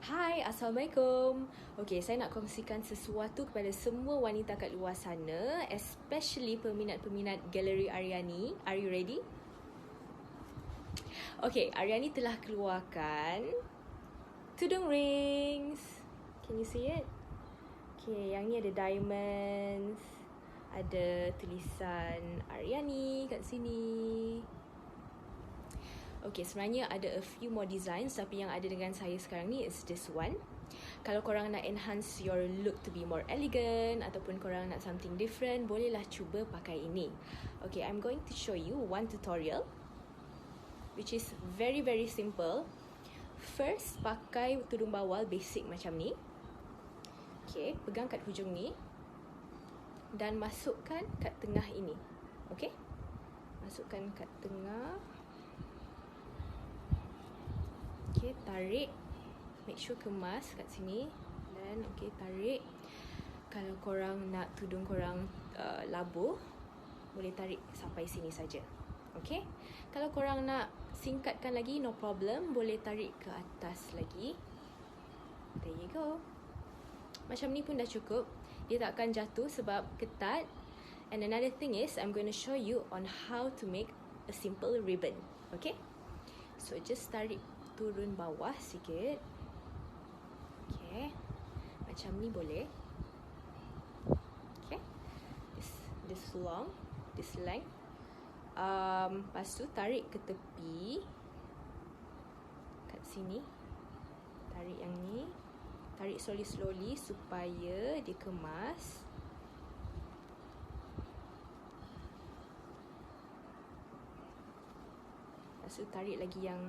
Hai, Assalamualaikum. Okay, saya nak kongsikan sesuatu kepada semua wanita kat luar sana, especially peminat-peminat Galeri Ariani. Are you ready? Okay, Ariani telah keluarkan tudung rings. Can you see it? Okay, yang ni ada diamonds, ada tulisan Ariani kat sini. Okay, sebenarnya ada a few more designs, tapi yang ada dengan saya sekarang ni is this one. Kalau korang nak enhance your look to be more elegant, ataupun korang nak something different, bolehlah cuba pakai ini. Okay, I'm going to show you one tutorial which is very simple. First, pakai tudung bawal basic macam ni. Okay, pegang kat hujung ni dan masukkan kat tengah ini. Okay, masukkan kat tengah. Okay, tarik. Make sure kemas kat sini. Dan okay, tarik. Kalau korang nak tudung korang labuh, boleh tarik sampai sini saja. Okay. Kalau korang nak singkatkan lagi, no problem. Boleh tarik ke atas lagi. There you go. Macam ni pun dah cukup. Dia tak akan jatuh sebab ketat. And another thing is, I'm going to show you on how to make a simple ribbon. Okay. So, just tarik turun bawah sikit. Okay, macam ni boleh. Okay, this long, this length. Lepas tu tarik ke tepi kat sini. Tarik yang ni. Tarik slowly supaya dia kemas. Lepas tu tarik lagi yang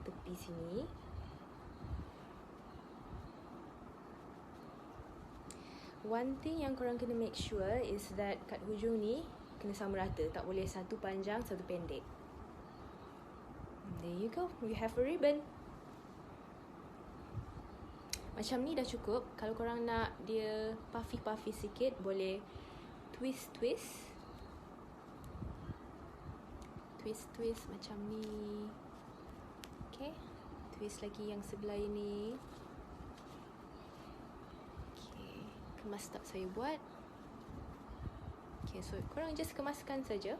tepi sini. One thing yang korang kena make sure is that kat hujung ni kena sama rata. Tak boleh satu panjang, satu pendek. There you go. We have a ribbon. Macam ni dah cukup. Kalau korang nak dia puffy sikit, boleh twist. Twist macam ni. Okay, twist lagi yang sebelah ini. Okay, kemas tak saya buat. Okay, so korang just kemaskan saja.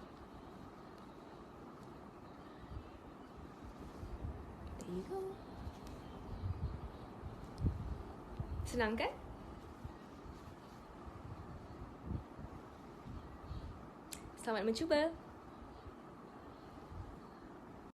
There you go. Senang kan? Selamat mencuba.